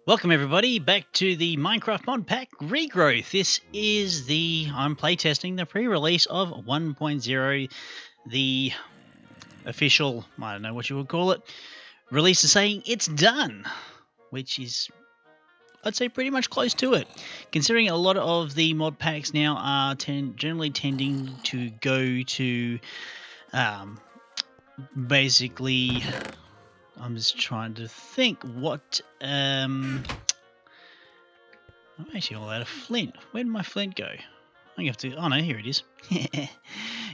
Welcome everybody back to the Minecraft mod pack Regrowth. This is I'm playtesting the pre-release of 1.0, the official, I don't know what you would call it, release is saying it's done, which is, I'd say, pretty much close to it. Considering a lot of the mod packs now are generally tending to go to, basically, I'm just trying to think what, I'm actually all out of flint. Where did my flint go? I have to. Oh no, here it is.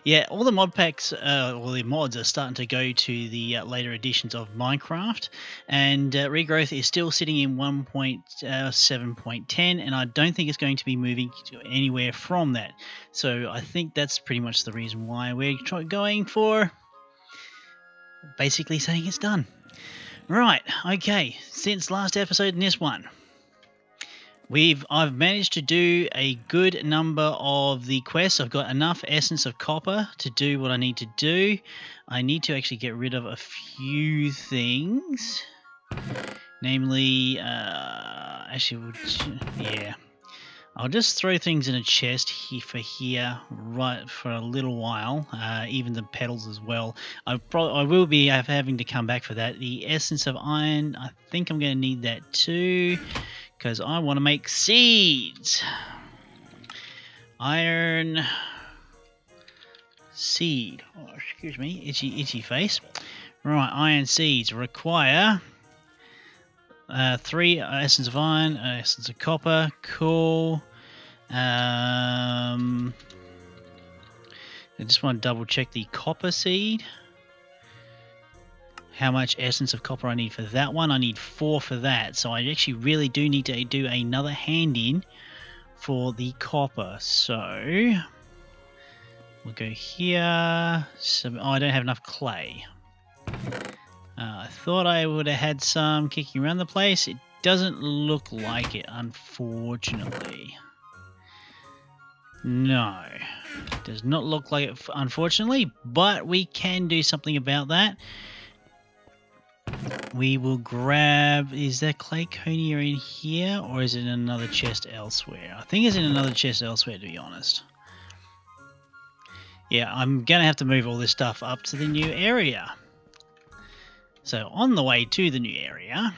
Yeah, all the mod packs, all the mods are starting to go to the later editions of Minecraft, and Regrowth is still sitting in 1.7.10, and I don't think it's going to be moving to anywhere from that. So I think that's pretty much the reason why we're going for basically saying it's done. Right. Okay. Since last episode in this one, I've managed to do a good number of the quests. I've got enough essence of copper to do what I need to do. I need to actually get rid of a few things. Namely, I'll just throw things in a chest here right for a little while, even the petals as well. I will be having to come back for that. The essence of iron, I think I'm going to need that too, because I want to make seeds. Iron seed. Oh, excuse me, itchy face. Right, iron seeds require 3 essence of iron, essence of copper. Cool. I just want to double check the copper seed. How much essence of copper I need for that one? I need 4 for that. So I actually really do need to do another hand in for the copper. So we'll go here. I don't have enough clay. I thought I would have had some kicking around the place. It doesn't look like it, unfortunately. No, does not look like it, unfortunately, but we can do something about that. We will grab, is there clay conia in here, or is it in another chest elsewhere? I think it's in another chest elsewhere, to be honest. Yeah, I'm going to have to move all this stuff up to the new area. So on the way to the new area,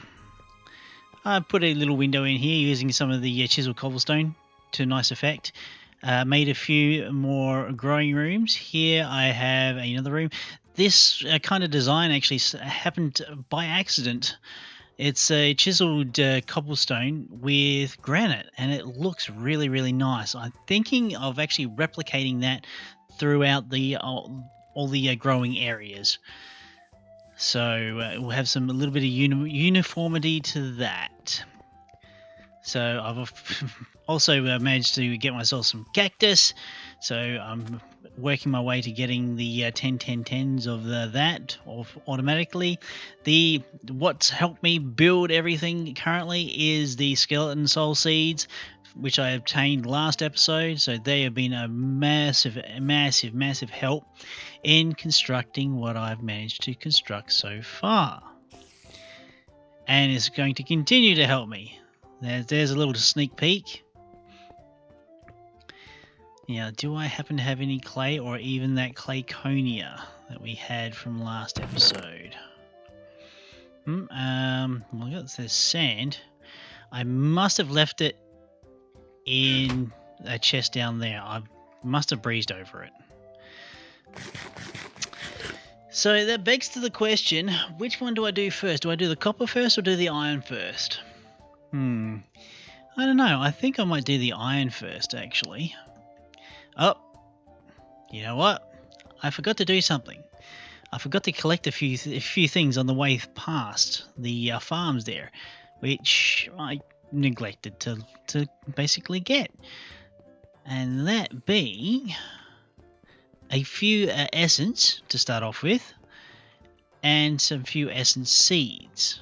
I put a little window in here using some of the chisel cobblestone to nice effect. Made a few more growing rooms. Here I have another room. This kind of design actually happened by accident. It's a chiseled cobblestone with granite, and it looks really, really nice. I'm thinking of actually replicating that throughout the all the growing areas. So we'll have a little bit of uniformity to that. So I've also managed to get myself some cactus. So I'm working my way to getting the 10-10-10s of that automatically. What's helped me build everything currently is the skeleton soul seeds, which I obtained last episode. So they have been a massive help in constructing what I've managed to construct so far. And it's going to continue to help me. There's a little sneak peek. Now, do I happen to have any clay, or even that clay conia that we had from last episode? Well, it says sand. I must have left it in a chest down there. I must have breezed over it. So that begs to the question, which one do I do first? Do I do the copper first or do the iron first? I don't know. I think I might do the iron first, actually. Oh, you know what? I forgot to do something. I forgot to collect a few things on the way past the farms there, which I neglected to basically get. And that being a few essence to start off with, and some few essence seeds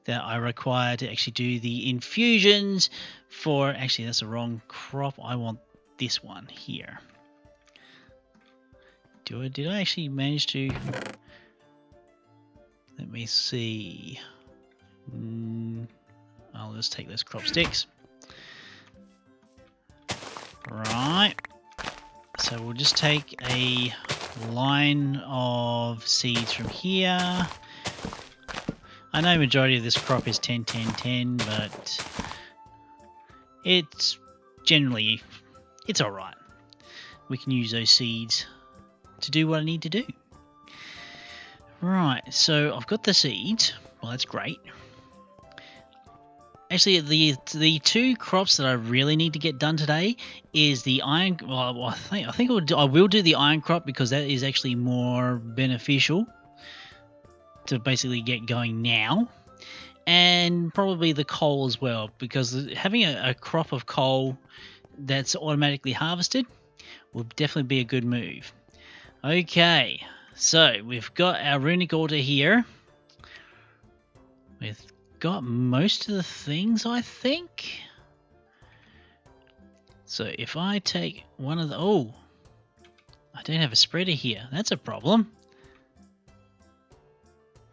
that I require to actually do the infusions for. Actually, that's the wrong crop. I want this one here. Did I actually manage to? Let me see. let's take those crop sticks. Right. So we'll just take a line of seeds from here. I know majority of this crop is 10, 10, 10, but it's generally, it's alright. We can use those seeds to do what I need to do. Right, so I've got the seeds. Well, that's great. Actually, the two crops that I really need to get done today is the iron. Well, I think I will do the iron crop because that is actually more beneficial to basically get going now, and probably the coal as well, because having a crop of coal that's automatically harvested will definitely be a good move. Okay, so we've got our runic altar here. We've got most of the things, I think. So if I take one of the... Oh, I don't have a spreader here. That's a problem.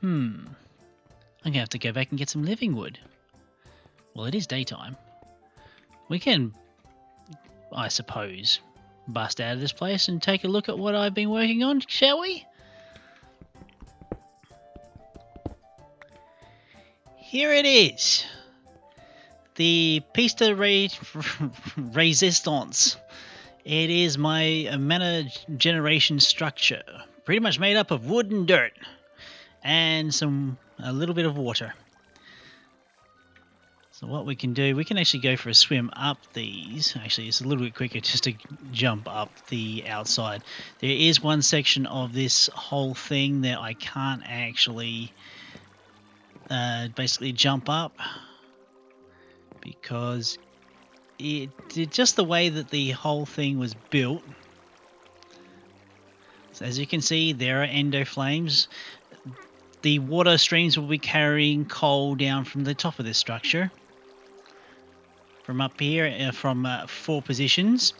I'm going to have to go back and get some living wood. Well, it is daytime. We can, I suppose, bust out of this place and take a look at what I've been working on, shall we? Here it is. The piece de resistance. It is my mana generation structure. Pretty much made up of wood and dirt. And a little bit of water. So what we can do, we can actually go for a swim up these. Actually, it's a little bit quicker just to jump up the outside. There is one section of this whole thing that I can't actually basically jump up because it just the way that the whole thing was built. So as you can see, there are endo flames. The water streams will be carrying coal down from the top of this structure. From up here, from 4 positions.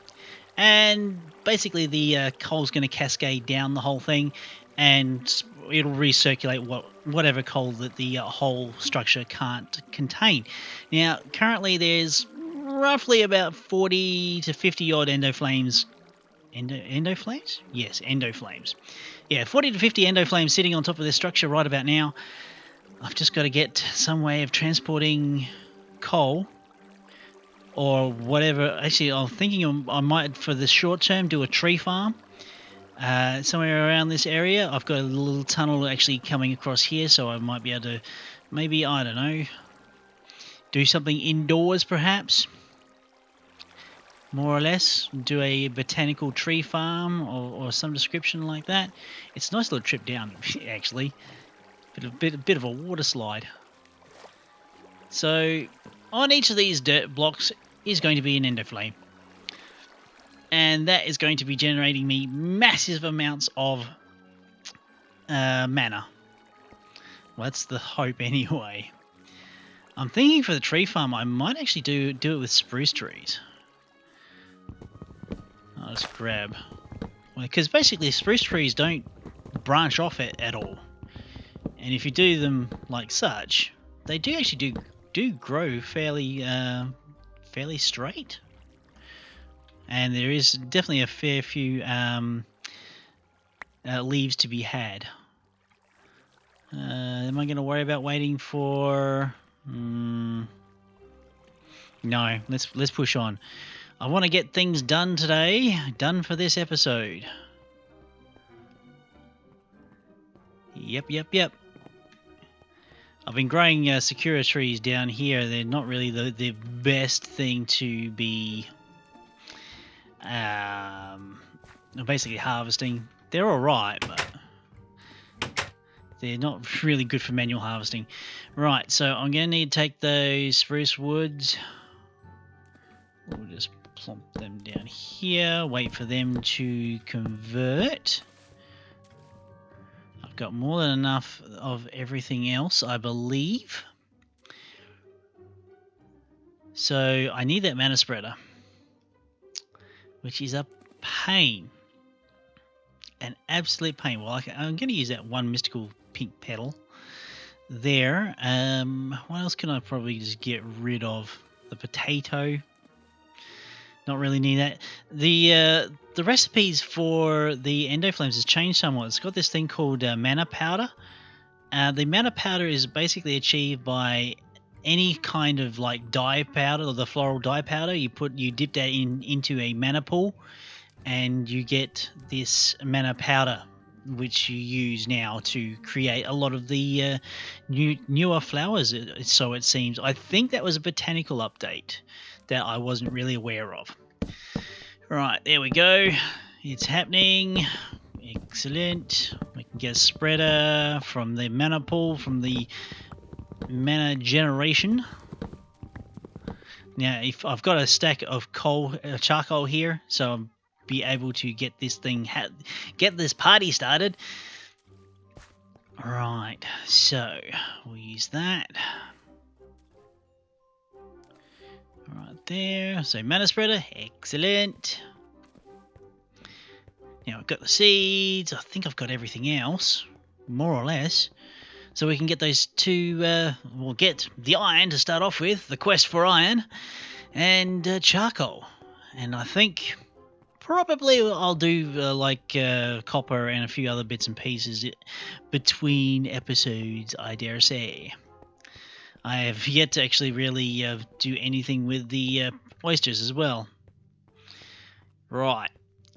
And basically the coal's going to cascade down the whole thing, and it'll recirculate whatever coal that the whole structure can't contain. Now, currently there's roughly about 40 to 50 odd endo flames. Endo flames? Yes, endo flames. Yeah, 40 to 50 endo flames sitting on top of this structure right about now. I've just got to get some way of transporting coal or whatever. Actually, I'm thinking I might, for the short term, do a tree farm somewhere around this area. I've got a little tunnel actually coming across here, so I might be able to, maybe, I don't know, do something indoors perhaps. More or less, do a botanical tree farm or some description like that. It's a nice little trip down, actually. Bit of a water slide. So, on each of these dirt blocks is going to be an endo flame. And that is going to be generating me massive amounts of mana. Well, that's the hope anyway. I'm thinking for the tree farm, I might actually do it with spruce trees. I'll just grab... Because basically spruce trees don't branch off it at all. And if you do them like such, they do actually do grow fairly straight. And there is definitely a fair few leaves to be had. Am I going to worry about waiting for... No, let's push on. I want to get things done today, done for this episode. Yep. I've been growing Sakura trees down here. They're not really the best thing to be basically harvesting. They're alright, but they're not really good for manual harvesting. Right, so I'm going to need to take those spruce woods. We'll just plump them down here, wait for them to convert. I've got more than enough of everything else, I believe. So I need that mana spreader, which is a pain. An absolute pain. Well, I'm going to use that one mystical pink petal. there. What else can I probably just get rid of? The potato. Not really need that. The recipes for the endo flames has changed somewhat. It's got this thing called mana powder. The mana powder is basically achieved by any kind of like dye powder, or the floral dye powder. You dip that into a mana pool, and you get this mana powder, which you use now to create a lot of the newer flowers. So it seems. I think that was a botanical update that I wasn't really aware of. Right, there we go. It's happening. Excellent. We can get a spreader from the mana pool, from the mana generation. Now, if I've got a stack of charcoal here, so I'll be able to get this thing, get this party started. Right, so we'll use that. Right there. So mana spreader, excellent. Now I've got the seeds. I think I've got everything else, more or less. So we can get those two, we'll get the iron to start off with, the quest for iron, and charcoal. And I think probably I'll do copper and a few other bits and pieces between episodes, I dare say. I have yet to actually really do anything with the oysters as well. Right,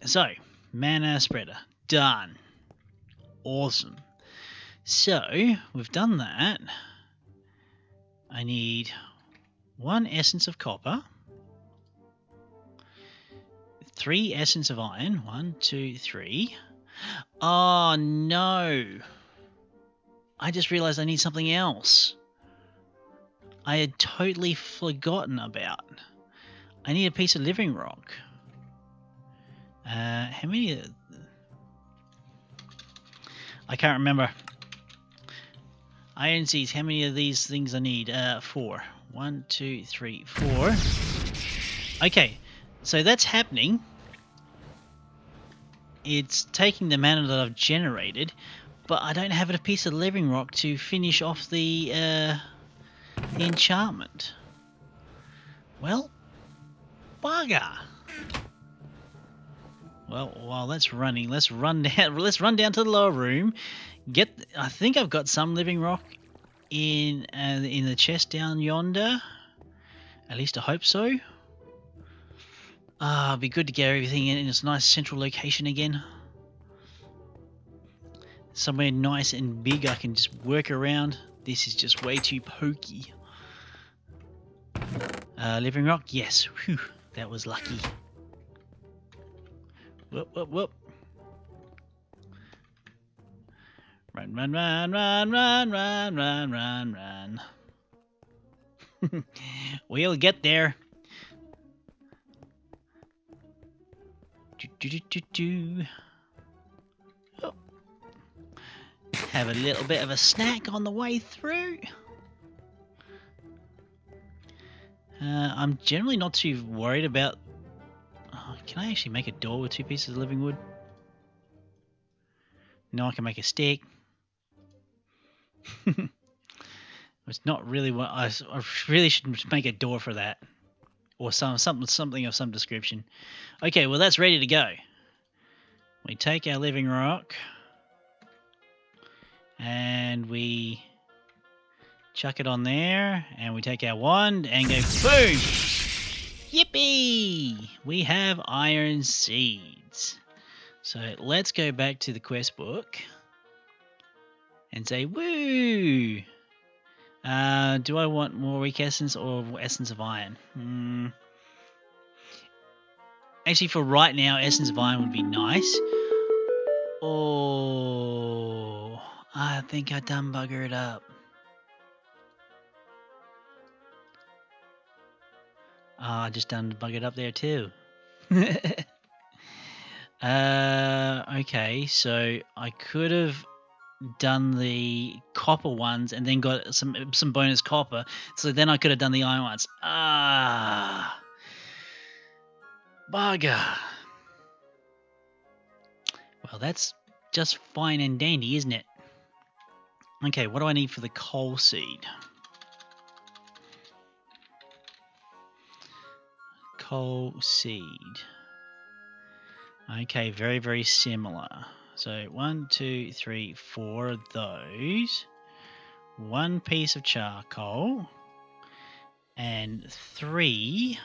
so mana spreader, done. Awesome. So, we've done that. I need 1 essence of copper, 3 essence of iron. 1, 2, 3. Oh no! I just realized I need something else. I had totally forgotten about. I need a piece of living rock. How many? I can't remember. Iron seeds. How many of these things I need? 4. 1, 2, 3, 4. Okay, so that's happening. It's taking the mana that I've generated, but I don't have a piece of living rock to finish off the enchantment. Well, bugger. Well, while that's running, let's run down. Let's run down to the lower room. I think I've got some living rock in the chest down yonder. At least I hope so. It'd be good to get everything in its nice central location again. Somewhere nice and big I can just work around. This is just way too pokey. Living rock, yes. Whew, that was lucky. Whoop, whoop, whoop. Run, run, run, run, run, run, run, run, run. We'll get there. Oh. Have a little bit of a snack on the way through. I'm generally not too worried about... Oh, can I actually make a door with 2 pieces of living wood? No, I can make a stick. It's not really what I really should make a door for that, or something of some description. Okay, well that's ready to go. We take our living rock and we chuck it on there, and we take our wand and go boom! Yippee! We have iron seeds. So let's go back to the quest book and say woo! Do I want more weak essence or essence of iron? Actually, for right now, essence of iron would be nice. Oh, I think I done buggered up. I just done buggered up there too. Okay, so I could have done the copper ones and then got some bonus copper, so then I could have done the iron ones. Bugger. Well, that's just fine and dandy, isn't it? Okay, what do I need for the coal seed? Coal seed. Okay, very, very similar. So 1, 2, 3, 4 of those. 1 piece of charcoal. And 3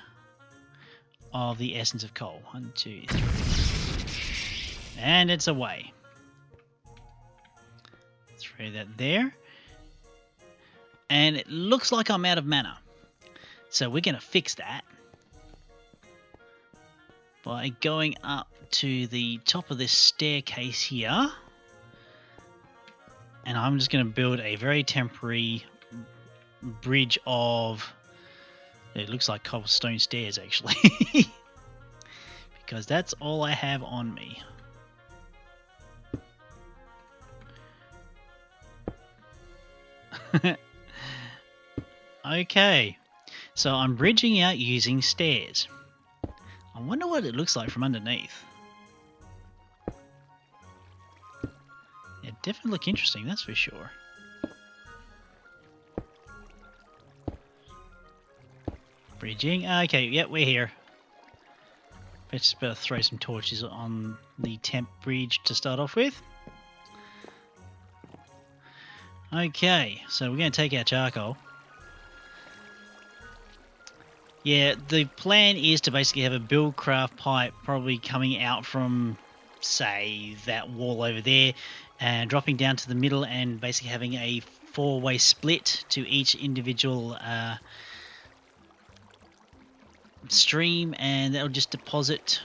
of the essence of coal. 1, 2, 3. And it's away. Throw that there. And it looks like I'm out of mana. So we're going to fix that by going up to the top of this staircase here. And I'm just going to build a very temporary bridge of... It looks like cobblestone stairs, actually. Because that's all I have on me. Okay. So I'm bridging out using stairs. I wonder what it looks like from underneath. It definitely look interesting, that's for sure. Bridging. Okay, yep, we're here. Let's just better throw some torches on the temp bridge to start off with. Okay, so we're going to take our charcoal. Yeah, the plan is to basically have a buildcraft pipe probably coming out from, say, that wall over there and dropping down to the middle and basically having a 4-way split to each individual stream, and that'll just deposit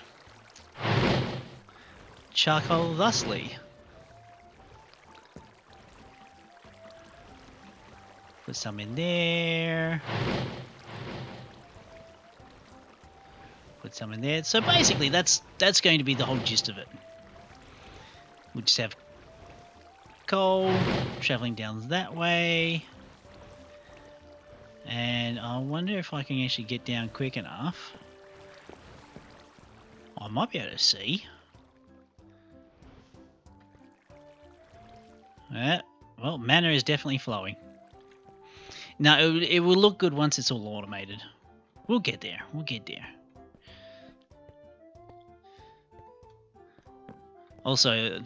charcoal thusly. Put some in there. Put some in there. So basically that's going to be the whole gist of it. We'll just have coal traveling down that way. And I wonder if I can actually get down quick enough. I might be able to see. Well, mana is definitely flowing. Now, it will look good once it's all automated. We'll get there. We'll get there. Also,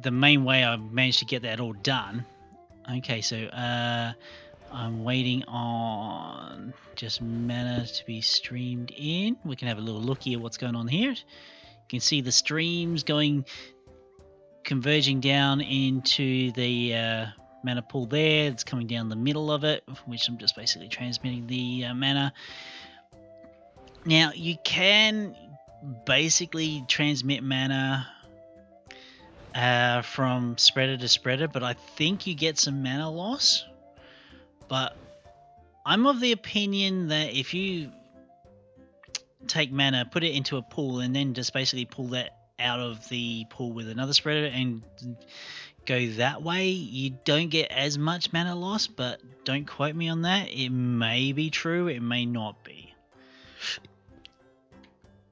the main way I managed to get that all done. Okay, so I'm waiting on just mana to be streamed in. We can have a little look here what's going on here. You can see the streams converging down into the mana pool there. It's coming down the middle of it, which I'm just basically transmitting the mana. Now, you can basically transmit mana from spreader to spreader, but I think you get some mana loss. But I'm of the opinion that if you take mana, put it into a pool, and then just basically pull that out of the pool with another spreader and go that way, you don't get as much mana loss, but don't quote me on that. It may be true, it may not be.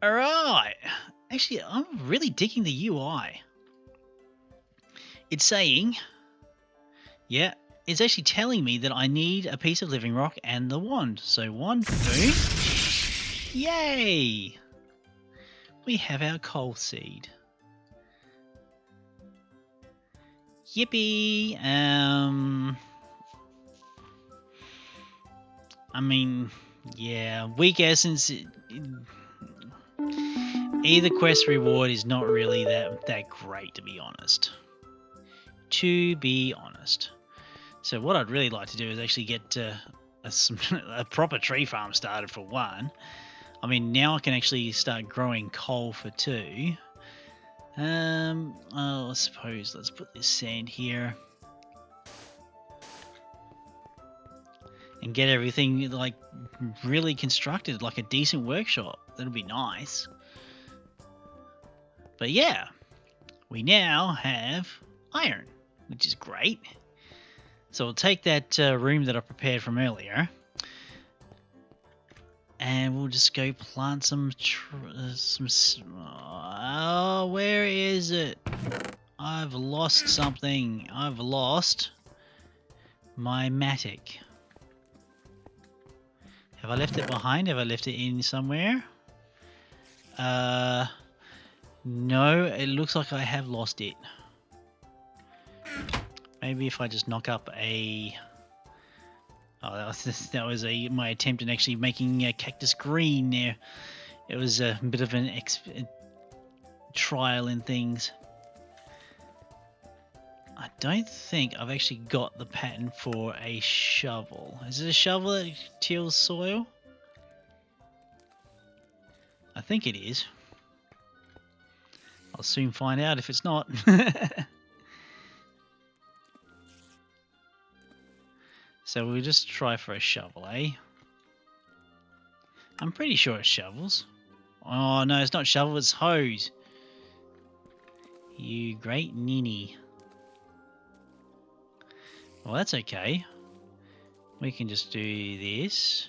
Alright, actually I'm really digging the UI. It's saying, yeah, it's actually telling me that I need a piece of living rock and the wand. So wand, boom, yay! We have our coal seed. Yippee! I mean, yeah, weak essence. Either quest reward is not really that great, to be honest. To be honest. So what I'd really like to do is actually get a proper tree farm started for one. I mean, now I can actually start growing coal for 2. I suppose let's put this sand here and get everything like really constructed, like a decent workshop. That'll be nice. But yeah, we now have iron, which is great. So we'll take that room that I prepared from earlier, and we'll just go plant some. Oh, where is it? I've lost something. I've lost my matic. Have I left it behind? Have I left it in somewhere? No, it looks like I have lost it. Maybe if I just knock up a... Oh, that was my attempt at actually making a cactus green there. It was a bit of an trial in things. I don't think I've actually got the pattern for a shovel. Is it a shovel that tills soil? I think it is. I'll soon find out if it's not. So we'll just try for a shovel, eh? I'm pretty sure it's shovels. Oh no, it's not shovel, it's hose. You great ninny. Well, that's okay. We can just do this.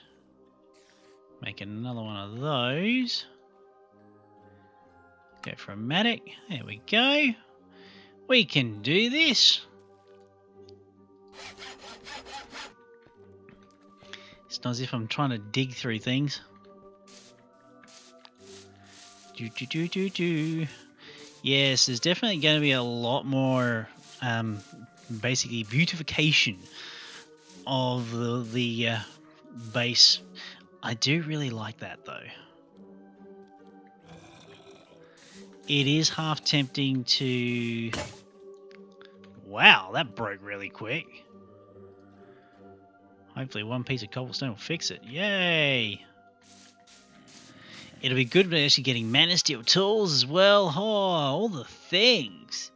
Make another one of those. Go for a matic. There we go. We can do this. It's not as if I'm trying to dig through things. Yes, there's definitely going to be a lot more basically beautification of the base. I do really like that though. It is half tempting to... Wow, that broke really quick. Hopefully one piece of cobblestone will fix it. Yay! It'll be good for actually getting mana steel tools as well. Oh, all the things.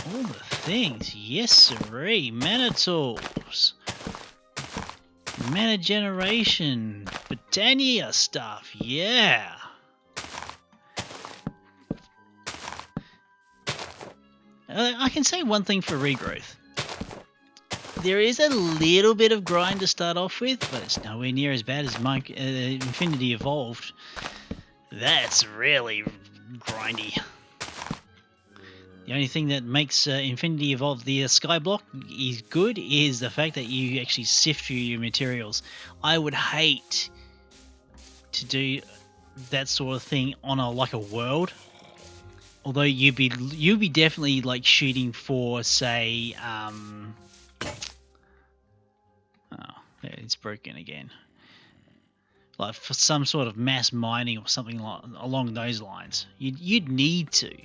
All the things. Yes, sirree. Mana tools. Mana generation. Botania stuff. Yeah. I can say one thing for Regrowth. There is a little bit of grind to start off with, but it's nowhere near as bad as Infinity Evolved. That's really grindy. The only thing that makes Infinity Evolve the Skyblock is good is the fact that you actually sift through your materials. I would hate to do that sort of thing on a world. Although you'd be definitely like shooting for, say, oh, it's broken again. Like for some sort of mass mining or something along those lines. You'd need to.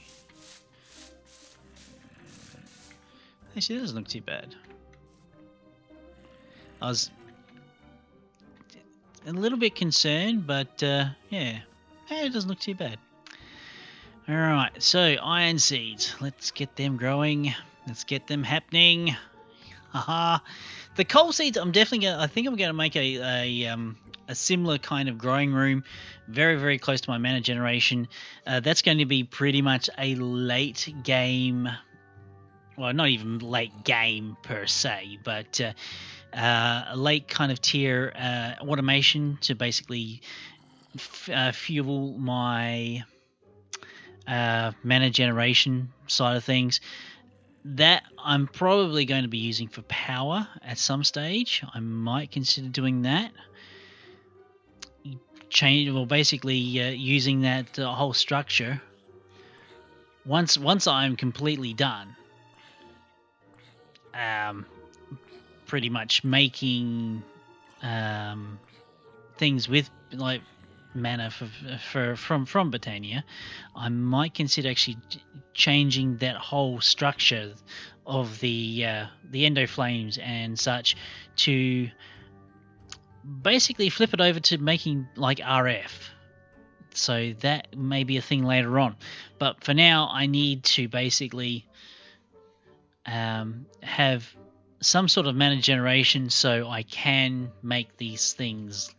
Actually, that doesn't look too bad. I was a little bit concerned, but yeah, it doesn't look too bad. Alright, so iron seeds. Let's get them growing. Let's get them happening. Haha. The coal seeds, I think I'm gonna make a similar kind of growing room, very, very close to my mana generation. That's going to be pretty much a late game, well, not even late game per se, but a late kind of tier automation to basically fuel my mana generation side of things. That I'm probably going to be using for power at some stage. I might consider doing that. Basically using that whole structure. Once I'm completely done, pretty much making things with like mana from Botania, I might consider actually changing that whole structure of the endo flames and such to basically flip it over to making like RF. So that may be a thing later on, but for now I need to basically have some sort of mana generation so I can make these things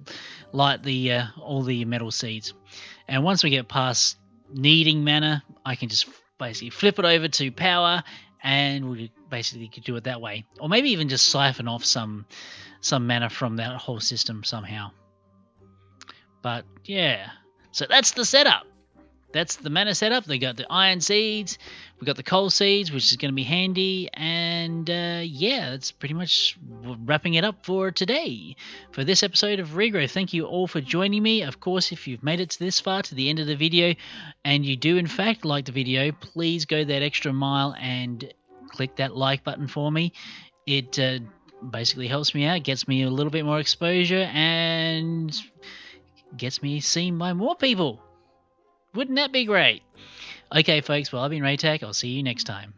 like all the metal seeds. And once we get past needing mana, I can just basically flip it over to power, and we basically could do it that way. Or maybe even just siphon off some mana from that whole system somehow. But yeah, so that's the setup. That's the mana setup. They got the iron seeds. We've got the coal seeds, which is going to be handy, and yeah, that's pretty much wrapping it up for today. For this episode of Regrowth, thank you all for joining me. Of course, if you've made it to this far, to the end of the video, and you do in fact like the video, please go that extra mile and click that like button for me. It basically helps me out, gets me a little bit more exposure, and gets me seen by more people. Wouldn't that be great? Okay, folks, well, I've been Raetac. I'll see you next time.